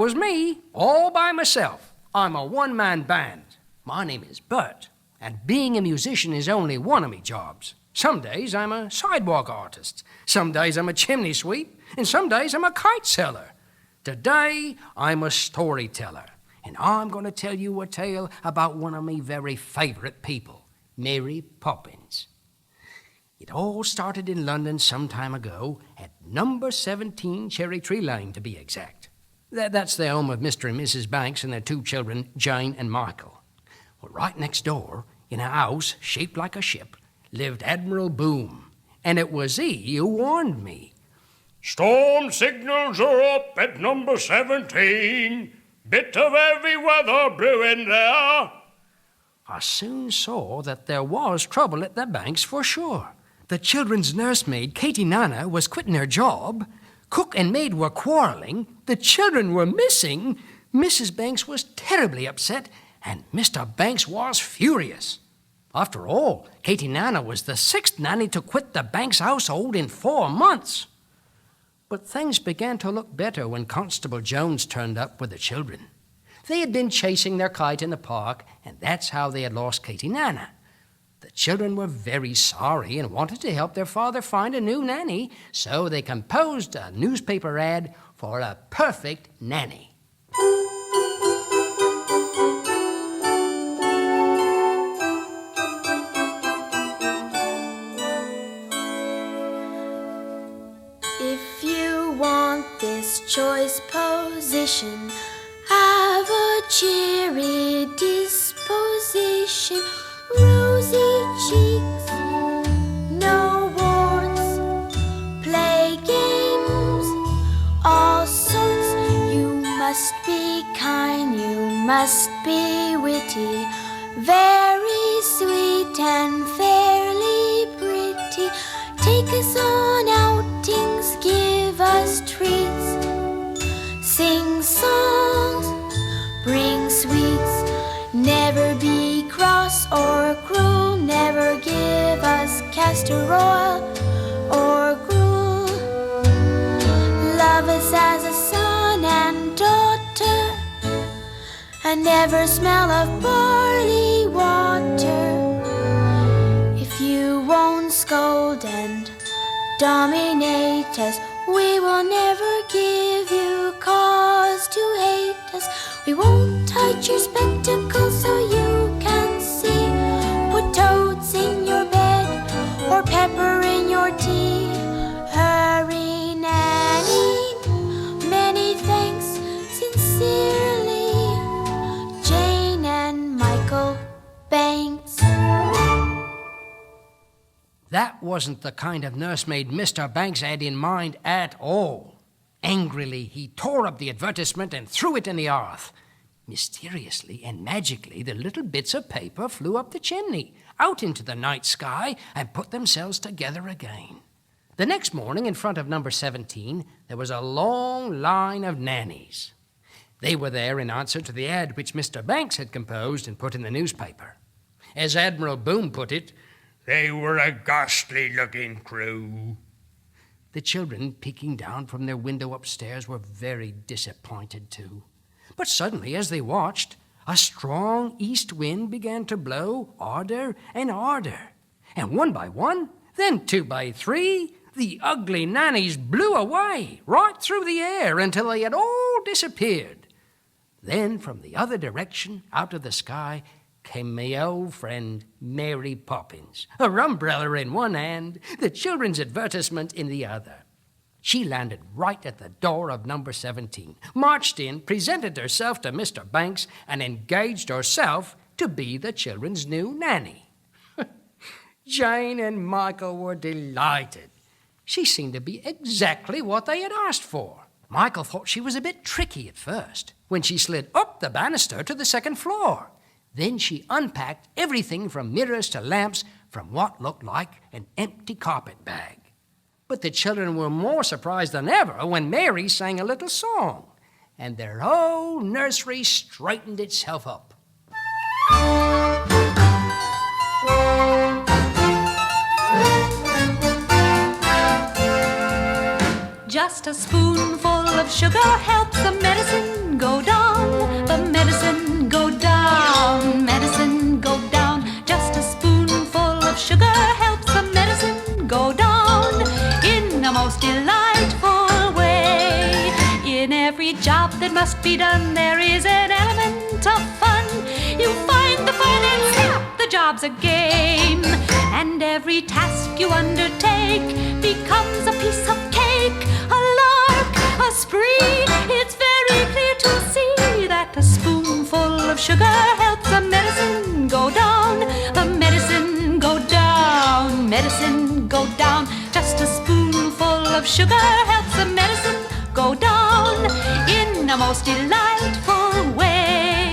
was me, all by myself. I'm a one-man band. My name is Bert, and being a musician is only one of me jobs. Some days I'm a sidewalk artist, some days I'm a chimney sweep, and some days I'm a kite seller. Today, I'm a storyteller, and I'm going to tell you a tale about one of me very favorite people, Mary Poppins. It all started in London some time ago, at number 17 Cherry Tree Lane, to be exact. That's the home of Mr. and Mrs. Banks and their two children, Jane and Michael. Well, right next door, in a house shaped like a ship, lived Admiral Boom, and it was he who warned me. Storm signals are up at number 17. Bit of heavy weather brewing there. I soon saw that there was trouble at the Banks for sure. The children's nursemaid, Katie Nana, was quitting her job. Cook and maid were quarreling. The children were missing. Mrs. Banks was terribly upset, and Mr. Banks was furious. After all, Katie Nana was the 6th nanny to quit the Banks household in 4 months. But things began to look better when Constable Jones turned up with the children. They had been chasing their kite in the park, and that's how they had lost Katie Nana. The children were very sorry and wanted to help their father find a new nanny, so they composed a newspaper ad for a perfect nanny. If you want this choice position, have a cheery disposition, rosy cheeks, no warts, play games, all sorts. You must be kind, you must be witty, very sweet and fairly pretty. Take us on outings, give us treats, sing songs, bring sweets. Never be cross or cruel, never give us castor oil or gruel. Love us as a son and daughter, and never smell of barley water. If you won't scold and dominate us, we will never give you cause to hate us. We won't hide your spectacles so you can see. Put toads in your bed or pepper in your tea. Hurry, Nanny, many thanks, sincerely, Jane and Michael Banks. That wasn't the kind of nursemaid Mr. Banks had in mind at all. Angrily, he tore up the advertisement and threw it in the earth. Mysteriously and magically, the little bits of paper flew up the chimney, out into the night sky, and put themselves together again. The next morning, in front of number 17, there was a long line of nannies. They were there in answer to the ad which Mr. Banks had composed and put in the newspaper. As Admiral Boom put it, they were a ghastly-looking crew. The children, peeking down from their window upstairs, were very disappointed too. But suddenly, as they watched, a strong east wind began to blow harder and harder. And one by one, then 2 by 3, the ugly nannies blew away, right through the air, until they had all disappeared. Then, from the other direction, out of the sky, came my old friend Mary Poppins, her umbrella in one hand, the children's advertisement in the other. She landed right at the door of number 17, marched in, presented herself to Mr. Banks, and engaged herself to be the children's new nanny. Jane and Michael were delighted. She seemed to be exactly what they had asked for. Michael thought she was a bit tricky at first, when she slid up the banister to the 2nd floor. Then she unpacked everything from mirrors to lamps from what looked like an empty carpet bag. But the children were more surprised than ever when Mary sang a little song, and their whole nursery straightened itself up. Just a spoonful of sugar helps the medicine go down, the medicine go down, medicine go down. Just a spoonful of sugar helps the medicine go down in the most delightful way. In every job that must be done, there is an element of fun. You find the fun and snap, the job's a game. And every task you undertake becomes a piece of cake, a lark, a spree. It's very clear to see that a spoonful of sugar helps the medicine go down, the medicine go down, medicine go down. Just a spoonful of sugar helps the medicine go down in the most delightful way.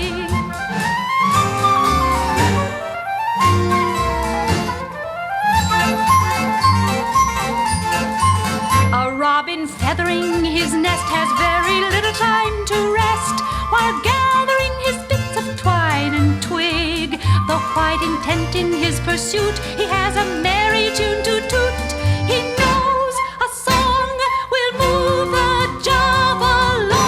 A robin feathering his nest has very little time to rest while gathering his bits of twine and twig. The white intent in his pursuit, he has a merry tune to toot. He knows a song will move the job along.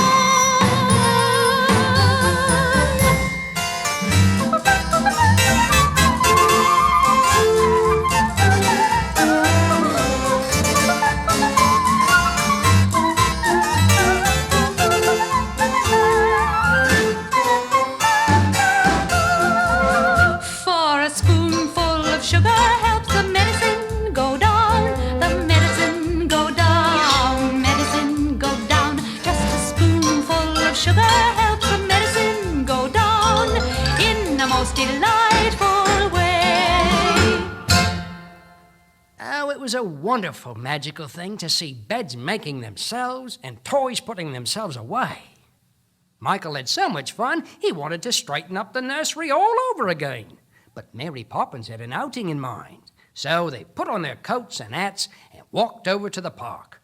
For a spoonful of sugar helps the medicine go down, the medicine go down, medicine go down. Just a spoonful of sugar helps the medicine go down in the most delightful way. Oh, it was a wonderful, magical thing to see beds making themselves and toys putting themselves away. Michael had so much fun, he wanted to straighten up the nursery all over again. But Mary Poppins had an outing in mind, so they put on their coats and hats and walked over to the park.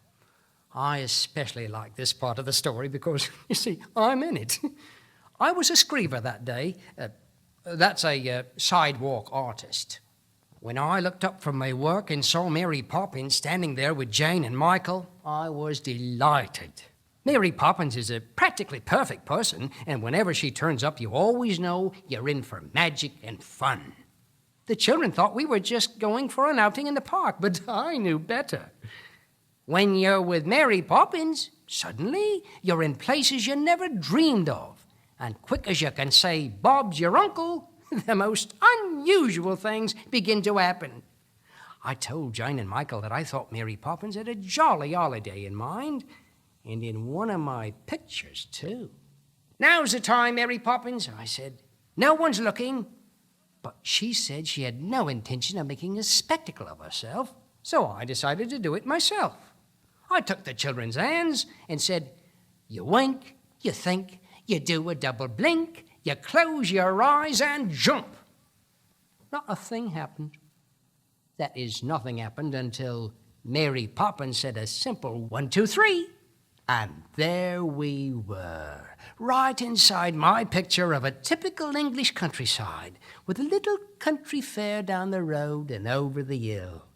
I especially like this part of the story because, you see, I'm in it. I was a screever that day. That's a sidewalk artist. When I looked up from my work and saw Mary Poppins standing there with Jane and Michael, I was delighted. Mary Poppins is a practically perfect person, and whenever she turns up, you always know you're in for magic and fun. The children thought we were just going for an outing in the park, but I knew better. When you're with Mary Poppins, suddenly you're in places you never dreamed of. And quick as you can say, "Bob's your uncle," the most unusual things begin to happen. I told Jane and Michael that I thought Mary Poppins had a jolly holiday in mind, and in one of my pictures, too. "Now's the time, Mary Poppins," I said. "No one's looking." But she said she had no intention of making a spectacle of herself, so I decided to do it myself. I took the children's hands and said, "You wink, you think, you do a double blink, you close your eyes and jump." Not a thing happened. That is, nothing happened until Mary Poppins said a simple 1, 2, 3. And there we were, right inside my picture of a typical English countryside, with a little country fair down the road and over the hill.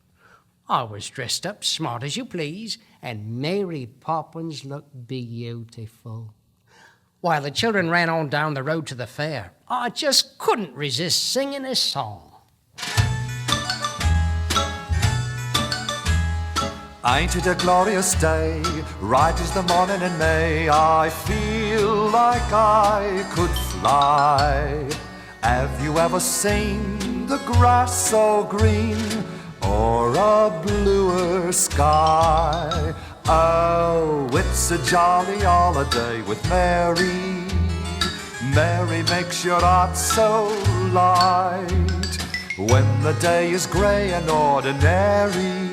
I was dressed up smart as you please, and Mary Poppins looked beautiful. While the children ran on down the road to the fair, I just couldn't resist singing a song. Ain't it a glorious day, right as the morning in May? I feel like I could fly. Have you ever seen the grass so green, or a bluer sky? Oh, it's a jolly holiday with Mary. Mary makes your heart so light. When the day is grey and ordinary,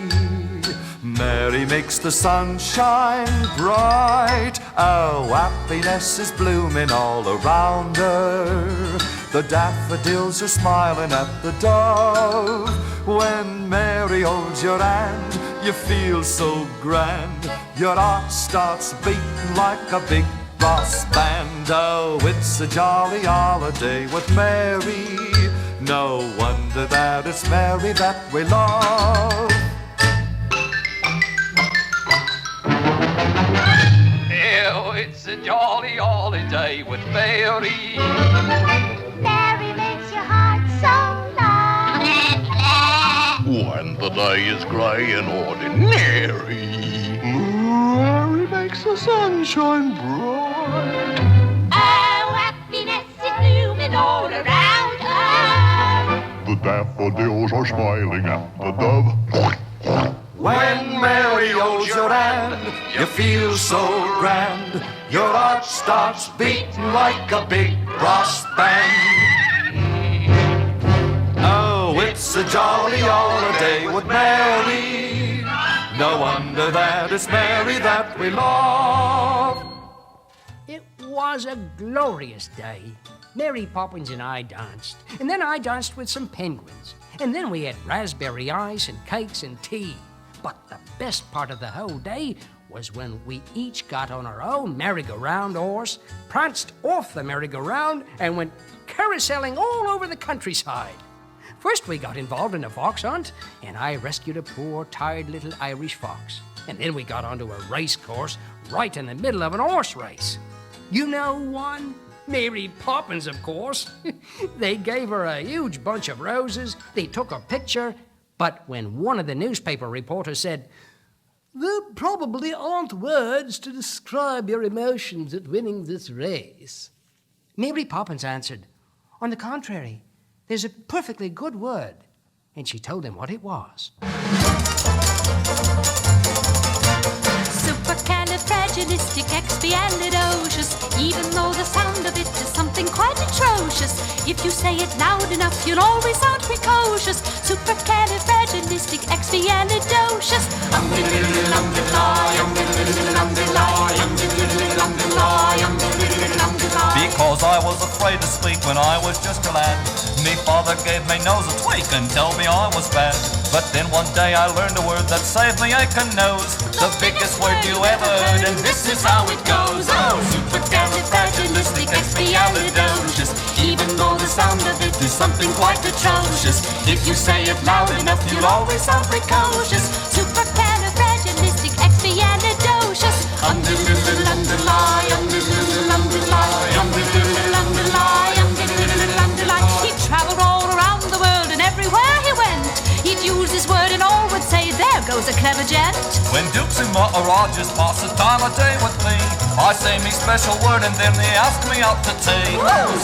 Mary makes the sun shine bright. Oh, happiness is blooming all around her. The daffodils are smiling at the dove. When Mary holds your hand, you feel so grand. Your heart starts beating like a big brass band. Oh, it's a jolly holiday with Mary. No wonder that it's Mary that we love. Oh, it's a a jolly holiday with Mary. Mary makes your heart so light. When the day is grey and ordinary, Mary makes the sunshine bright. Oh, happiness is blooming all around her. The daffodils are smiling at the dove. When Mary holds your hand, you feel so grand. Your heart starts beating like a big brass band. Oh, it's a jolly holiday with Mary. No wonder that it's Mary that we love. It was a glorious day. Mary Poppins and I danced, and then I danced with some penguins, and then we had raspberry ice and cakes and tea. But the best part of the whole day was when we each got on our own merry-go-round horse, pranced off the merry-go-round, and went carouseling all over the countryside. First we got involved in a fox hunt, and I rescued a poor, tired little Irish fox. And then we got onto a race course right in the middle of an horse race. You know one? Mary Poppins, of course. They gave her a huge bunch of roses, they took a picture, but when one of the newspaper reporters said, "There probably aren't words to describe your emotions at winning this race," Mary Poppins answered, "On the contrary, there's a perfectly good word." And she told him what it was. Supercalifragilisticexpialidocious. Even though the sound of it is something quite atrocious, if you say it loud enough, you'll always sound precocious. Supercalifragilisticexpialidocious. Because I was afraid to speak when I was just a lad. Me father gave me nose a tweak and told me I was bad. But then one day I learned a word that saved me aching nose. The biggest word you ever heard, and this is how it goes. Oh, supercalifragilisticexpialidocious. Even though the sound of it is something quite atrocious, if you say it loud enough, you'll always sound precocious. Supercalifragilisticexpialidocious. He traveled all around the world, and everywhere he went, he'd use his word and all would say, "There goes a clever gent." When dukes and maharajas pass the time of day with me, I say me special word and then they ask me out to tea.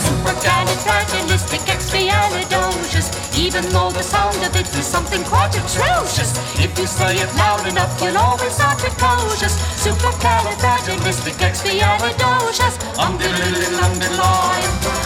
Supercalifragilisticexpialidocious. Even though the sound of it is something quite atrocious, if you say it loud enough, you'll always sound precocious. Supercalifragilisticexpialidocious.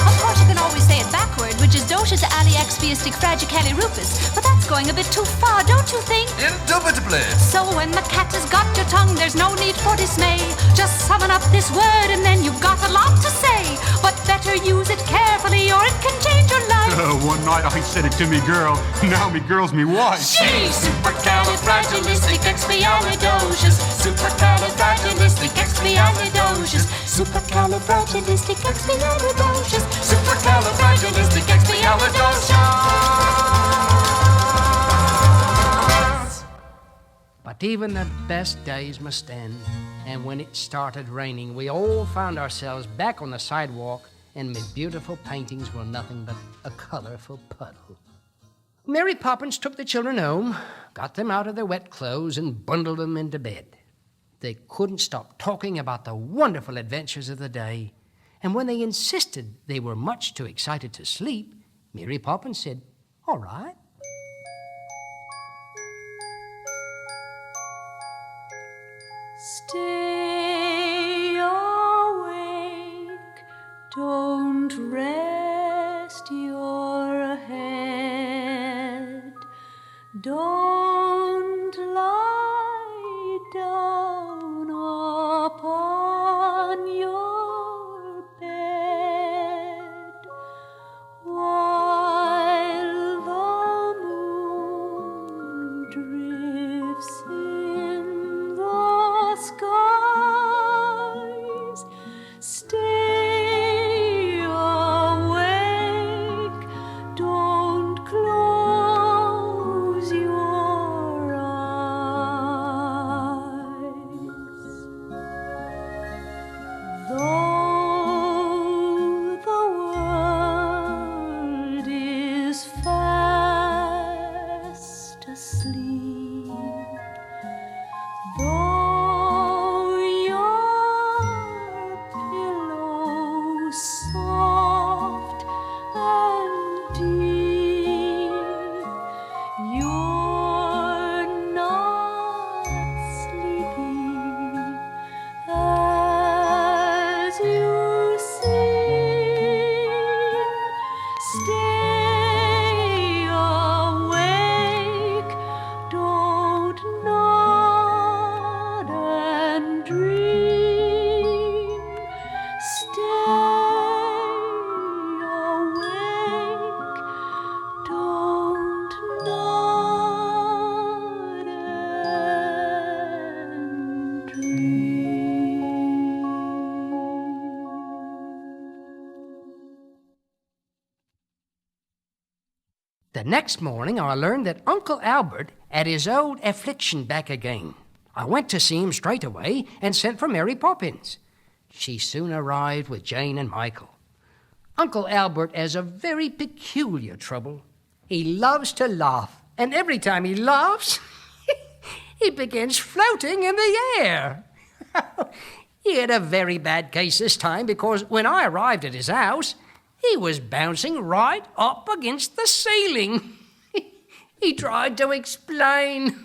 Of course, you can always say it backward, which is docious aliexpiasticfragicalirupus, but that's going a bit too far, don't you think? Indubitably. So when the cat has got your tongue, there's no need for dismay. Just summon up this word and then you've got a lot to say. But better use it carefully or it can change your life. One night I said it to me girl, now me girl's me wife. Gee, supercalifragilisticexpialidocious. Supercalifragilisticexpialidocious. Supercalifragilisticexpialidocious. Supercalifragilisticexpialidocious. But even the best days must end, and when it started raining, we all found ourselves back on the sidewalk, and my beautiful paintings were nothing but a colorful puddle. Mary Poppins took the children home, got them out of their wet clothes, and bundled them into bed. They couldn't stop talking about the wonderful adventures of the day, and when they insisted they were much too excited to sleep, Mary Poppins said, "All right." Stay awake, don't rest your head, don't lie down upon your bed while the moon drifts in the skies. Stay awake, don't close your The next morning, I learned that Uncle Albert had his old affliction back again. I went to see him straight away and sent for Mary Poppins. She soon arrived with Jane and Michael. Uncle Albert has a very peculiar trouble. He loves to laugh, and every time he laughs, he begins floating in the air. He had a very bad case this time because when I arrived at his house, he was bouncing right up against the ceiling. He tried to explain.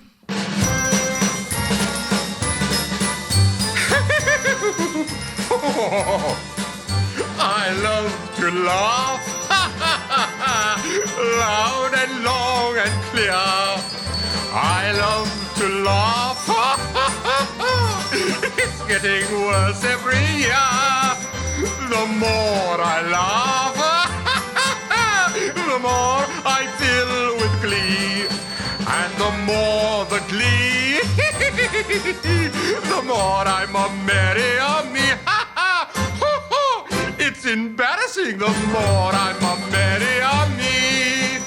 I love to laugh, loud and long and clear. I love to laugh, it's getting worse every year. The more I laugh, the more I fill with glee. And the more the glee, the more I'm a merrier me. It's embarrassing, the more I'm a merrier me.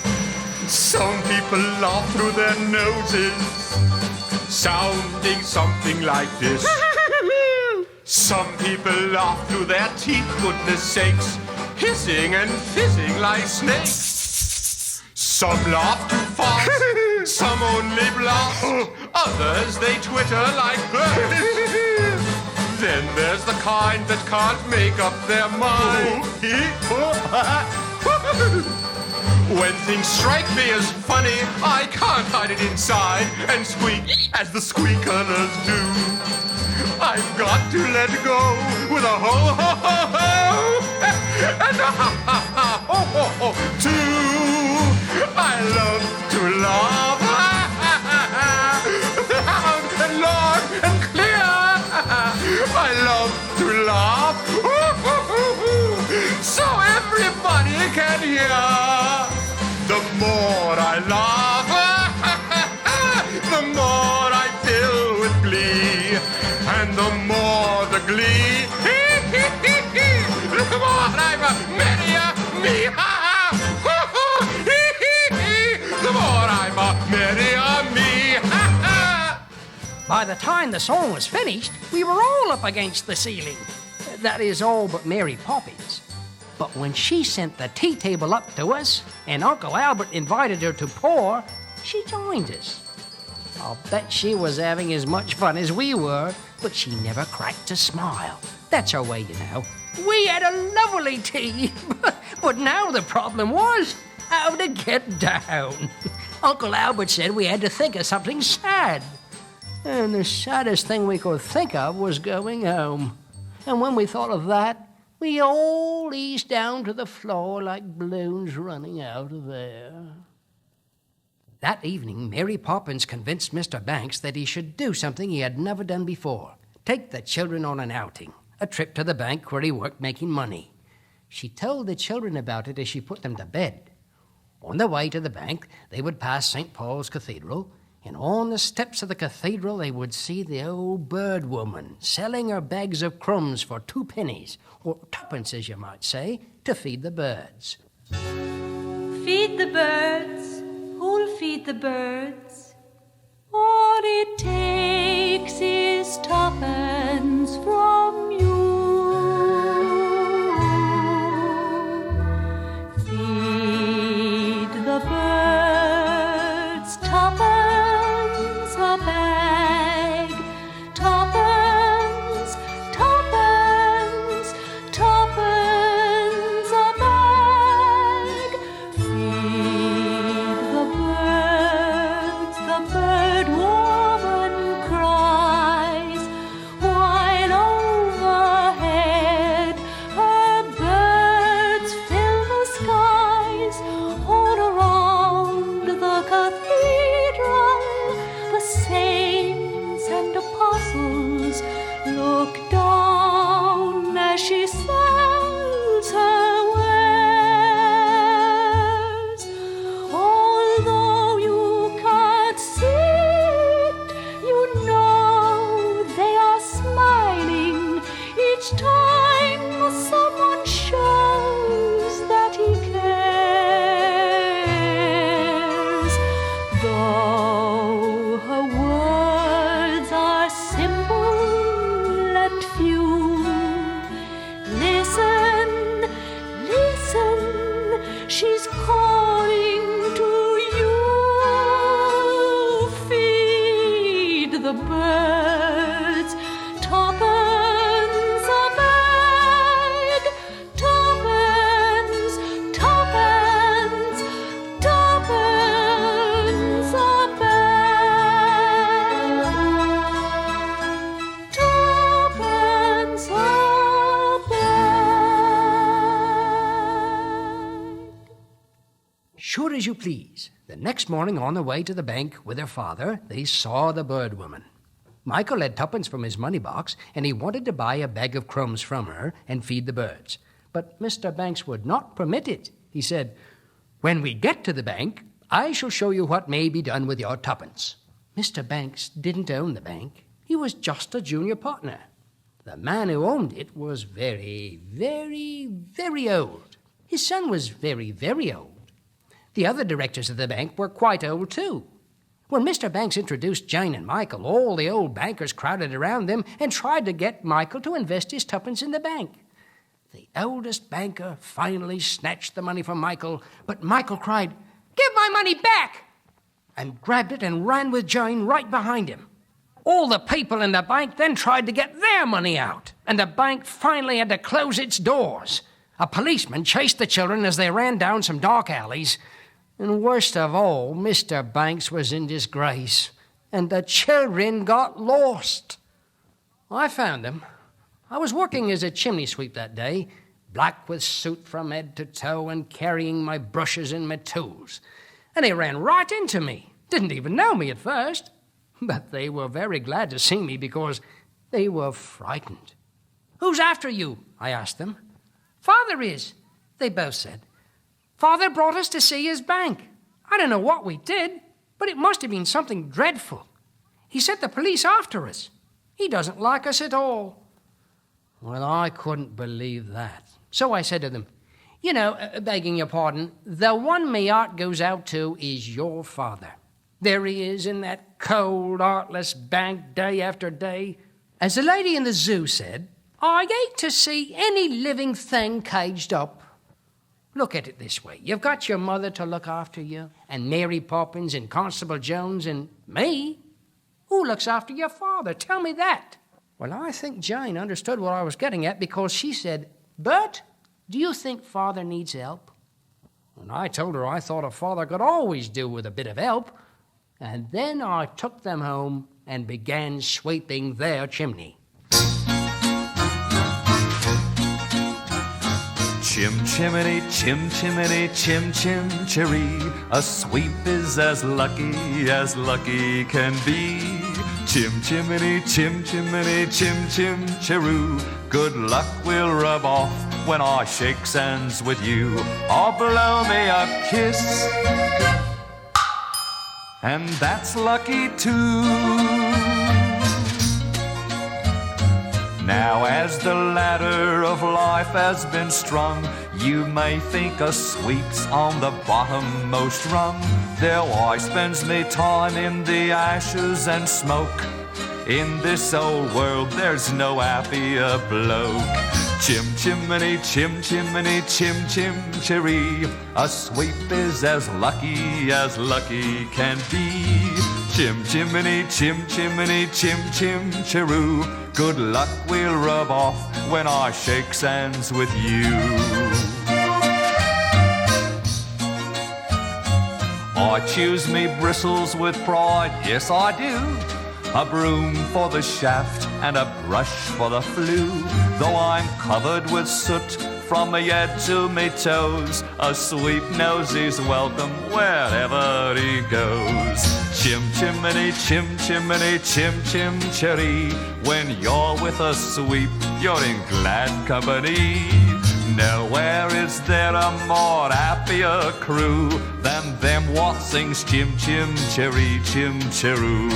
Some people laugh through their noses, sounding something like this. Some people laugh through their teeth, goodness sakes, hissing and fizzing like snakes. Some laugh too fast, some only blast, others they twitter like birds. Then there's the kind that can't make up their mind. When things strike me as funny, I can't hide it inside and squeak as the squeakers do. I've got to let go with a ho ho ho ho and a ha ha ha ho ho ho too. I love to laugh loud and long and clear. I love to laugh so everybody can hear. The more I laugh, the more I fill with glee. And the more the glee, the more I'm a merrier me. The more I'm a merrier me. By the time the song was finished, we were all up against the ceiling. That is, all but Mary Poppins. But when she sent the tea table up to us and Uncle Albert invited her to pour, she joined us. I'll bet she was having as much fun as we were, but she never cracked a smile. That's her way, you know. We had a lovely tea, but now the problem was how to get down. Uncle Albert said we had to think of something sad. And the saddest thing we could think of was going home. And when we thought of that, we all eased down to the floor like balloons running out of air. That evening, Mary Poppins convinced Mr. Banks that he should do something he had never done before. Take the children on an outing, a trip to the bank where he worked making money. She told the children about it as she put them to bed. On the way to the bank, they would pass St. Paul's Cathedral, and on the steps of the cathedral they would see the old bird woman selling her bags of crumbs for 2 pennies, or 2pence, as you might say, to feed the birds. Feed the birds, who'll feed the birds? All it takes is 2pence from you. Feed the birds, 2pence a bag, 2pence, 2pence, 2pence a bag. Feed the birds, the bird woman birds. Tuppence a bag, tuppence, tuppence, tuppence a bag, tuppence a bag. Sure as you please, the next morning on the way to the bank with her father, they saw the bird woman. Michael had tuppence from his money box, and he wanted to buy a bag of crumbs from her and feed the birds. But Mr. Banks would not permit it. He said, "When we get to the bank, I shall show you what may be done with your tuppence." Mr. Banks didn't own the bank. He was just a junior partner. The man who owned it was very, very, very old. His son was very, very old. The other directors of the bank were quite old, too. When Mr. Banks introduced Jane and Michael, all the old bankers crowded around them and tried to get Michael to invest his tuppence in the bank. The oldest banker finally snatched the money from Michael, but Michael cried, "Give my money back!" and grabbed it and ran with Jane right behind him. All the people in the bank then tried to get their money out, and the bank finally had to close its doors. A policeman chased the children as they ran down some dark alleys. And worst of all, Mr. Banks was in disgrace, and the children got lost. I found them. I was working as a chimney sweep that day, black with soot from head to toe and carrying my brushes and my tools. And they ran right into me. Didn't even know me at first. But they were very glad to see me because they were frightened. "Who's after you?" I asked them. "Father is," they both said. "Father brought us to see his bank. I don't know what we did, but it must have been something dreadful. He sent the police after us. He doesn't like us at all." Well, I couldn't believe that. So I said to them, "You know, begging your pardon, the one me heart goes out to is your father. There he is in that cold, heartless bank day after day. As the lady in the zoo said, I hate to see any living thing caged up. Look at it this way. You've got your mother to look after you, and Mary Poppins, and Constable Jones, and me. Who looks after your father? Tell me that." Well, I think Jane understood what I was getting at because she said, "Bert, do you think Father needs help?" And I told her I thought a father could always do with a bit of help. And then I took them home and began sweeping their chimney. Chim chimney, chim chimney, chim chim cheree. A sweep is as lucky can be. Chim chimney, chim chimney, chim chim cheroo. Good luck will rub off when I shake hands with you. Or blow me a kiss, and that's lucky too. Now as the ladder of life has been strung, you may think a sweep's on the bottommost rung. There I spends me time in the ashes and smoke. In this old world there's no happier bloke. Chim chimney, chim chimney, chim chim cheree. A sweep is as lucky can be. Chim chimney, chim chimney, chim chim cheroo. Good luck will rub off when I shake hands with you. I choose me bristles with pride, yes I do. A broom for the shaft and a brush for the flue. Though I'm covered with soot from my head to my toes, a sweep knows he's welcome wherever he goes. Chim chimney, chim chimney, chim chim cheree. When you're with a sweep, you're in glad company. Nowhere is there a more happier crew than them what sings chim chim cheree, chim cheroo.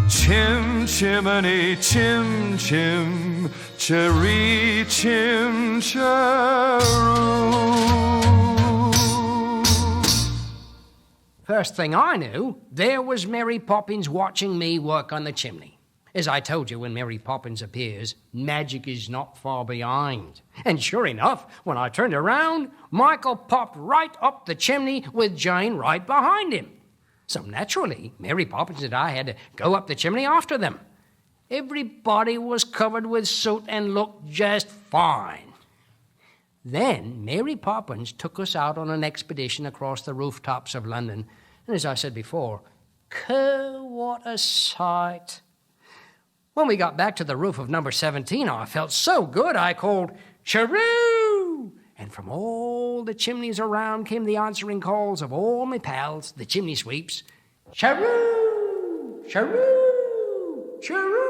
Chim chimney, chim chim, cheree, chim cheroo. First thing I knew, there was Mary Poppins watching me work on the chimney. As I told you, when Mary Poppins appears, magic is not far behind. And sure enough, when I turned around, Michael popped right up the chimney with Jane right behind him. So naturally, Mary Poppins and I had to go up the chimney after them. Everybody was covered with soot and looked just fine. Then Mary Poppins took us out on an expedition across the rooftops of London. And as I said before, what a sight. When we got back to the roof of number 17, I felt so good I called, "Cheree!" And from all the chimneys around came the answering calls of all my pals, the chimney sweeps. "Cheree! Cheree! Cheree!"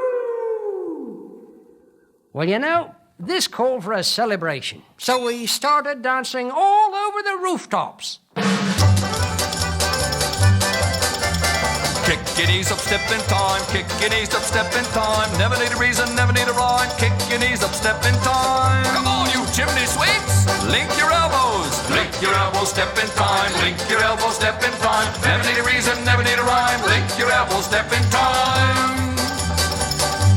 Well, you know, this called for a celebration. So we started dancing all over the rooftops. Kick your knees up, step in time. Kick your knees up, step in time. Never need a reason, never need a rhyme. Kick your knees up, step in time. Come on, you chimney sweeps. Link your elbows. Link your elbows, step in time. Link your elbows, step in time. Never need a reason, never need a rhyme. Link your elbows, step in time.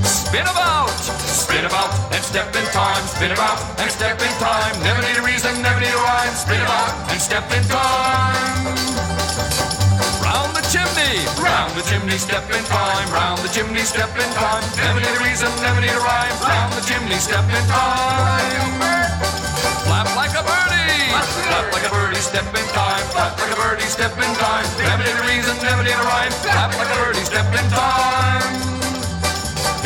Spin about and step in time. Spin about and step in time. Never need a reason, never need a rhyme. Spin about and step in time. Round the chimney, step in time. Round the chimney, step in time. Never need a reason, never need a rhyme. Round the chimney, step in time. Flap like a birdie. Flap like a birdie, step in time. Flap like a birdie, step in time. Never need a reason, never need a rhyme. Flap like a birdie, step in time.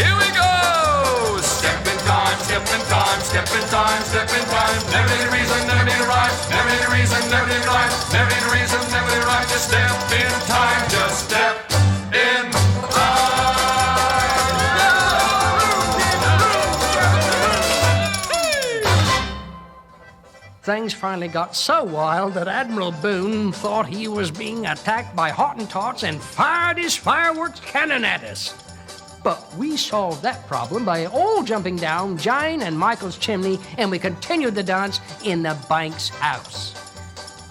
Here we go! Step in time, step in time, step in time, step in time. Never need a reason, never need a rhyme. Never need a reason, never need a rhyme. Never need a reason, never need a rhyme. Just step in time, just step in time. Things finally got so wild that Admiral Boone thought he was being attacked by Hottentots and fired his fireworks cannon at us. But we solved that problem by all jumping down Jane and Michael's chimney, and we continued the dance in the Banks house.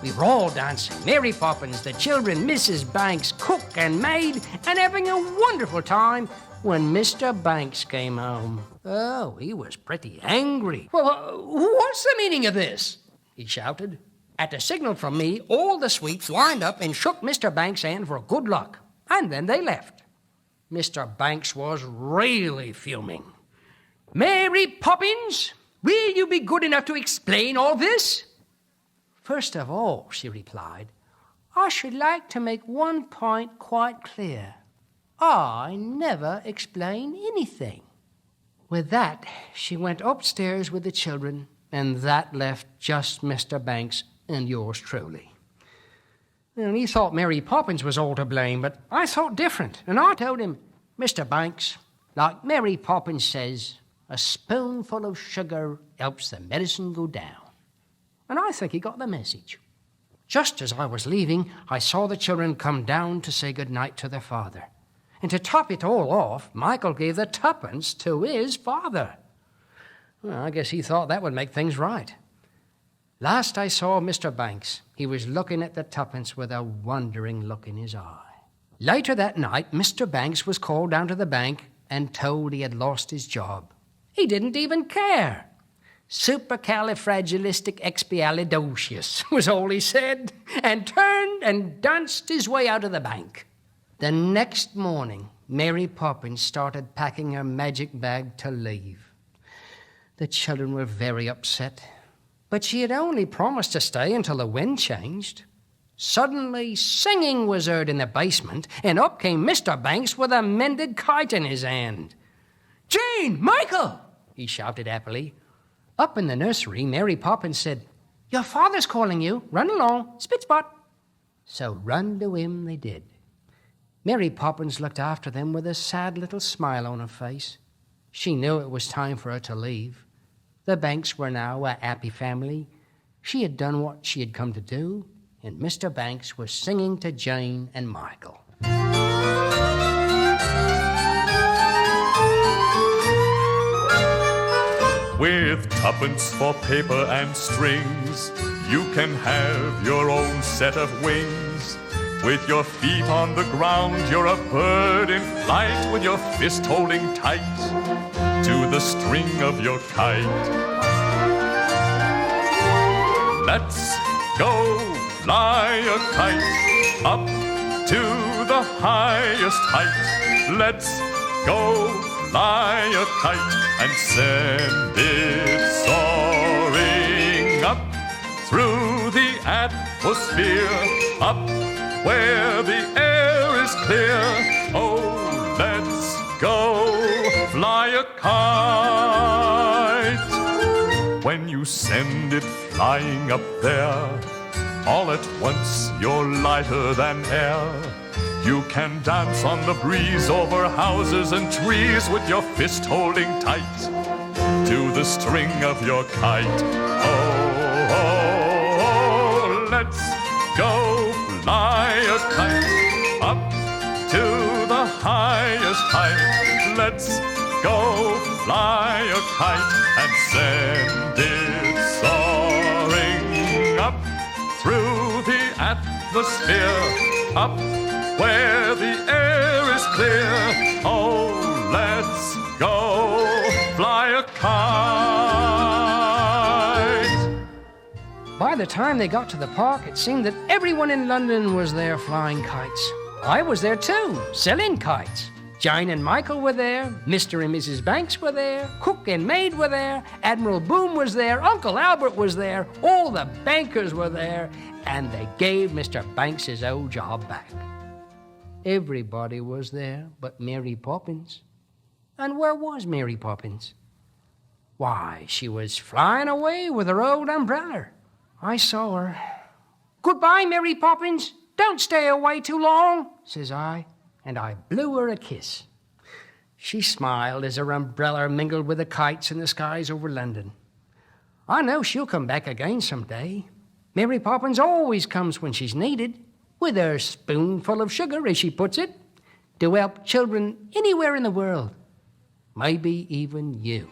We were all dancing, Mary Poppins, the children, Mrs. Banks, cook and maid, and having a wonderful time when Mr. Banks came home. Oh, he was pretty angry. "Well, what's the meaning of this?" he shouted. At a signal from me, all the sweeps lined up and shook Mr. Banks' hand for good luck, and then they left. Mr. Banks was really fuming. "Mary Poppins, will you be good enough to explain all this?" "First of all," she replied, "I should like to make one point quite clear. I never explain anything." With that, she went upstairs with the children, and that left just Mr. Banks and yours truly. And he thought Mary Poppins was all to blame, but I thought different. And I told him, "Mr. Banks, like Mary Poppins says, a spoonful of sugar helps the medicine go down." And I think he got the message. Just as I was leaving, I saw the children come down to say good night to their father. And to top it all off, Michael gave the tuppence to his father. Well, I guess he thought that would make things right. Last I saw Mr. Banks, he was looking at the tuppence with a wondering look in his eye. Later that night, Mr. Banks was called down to the bank and told he had lost his job. He didn't even care. Supercalifragilisticexpialidocious was all he said, and turned and danced his way out of the bank. The next morning, Mary Poppins started packing her magic bag to leave. The children were very upset, but she had only promised to stay until the wind changed. Suddenly, singing was heard in the basement, and up came Mr. Banks with a mended kite in his hand. "Jane! Michael!" he shouted happily. Up in the nursery, Mary Poppins said, "Your father's calling you. Run along. Spitspot." So run to him they did. Mary Poppins looked after them with a sad little smile on her face. She knew it was time for her to leave. The Banks were now a happy family. She had done what she had come to do, and Mr. Banks was singing to Jane and Michael. With tuppence for paper and strings, you can have your own set of wings. With your feet on the ground, you're a bird in flight, with your fist holding tight to the string of your kite. Let's go fly a kite up to the highest height. Let's go fly a kite and send it soaring up through the atmosphere, up where the air is clear. Oh, let's go fly a kite. When you send it flying up there, all at once you're lighter than air. You can dance on the breeze over houses and trees with your fist holding tight to the string of your kite. Oh, oh, oh, let's go fly a kite up to the highest height. Let's go fly a kite and send it soaring up through the atmosphere, up where the air is clear. Oh, let's go fly a kite. By the time they got to the park, it seemed that everyone in London was there flying kites. I was there too, selling kites. Jane and Michael were there, Mr. and Mrs. Banks were there, Cook and Maid were there, Admiral Boom was there, Uncle Albert was there, all the bankers were there, and they gave Mr. Banks' old job back. Everybody was there but Mary Poppins. And where was Mary Poppins? Why, she was flying away with her old umbrella. I saw her. "Goodbye, Mary Poppins. Don't stay away too long," says I, and I blew her a kiss. She smiled as her umbrella mingled with the kites in the skies over London. I know she'll come back again someday. Mary Poppins always comes when she's needed, with her spoonful of sugar, as she puts it, to help children anywhere in the world, maybe even you.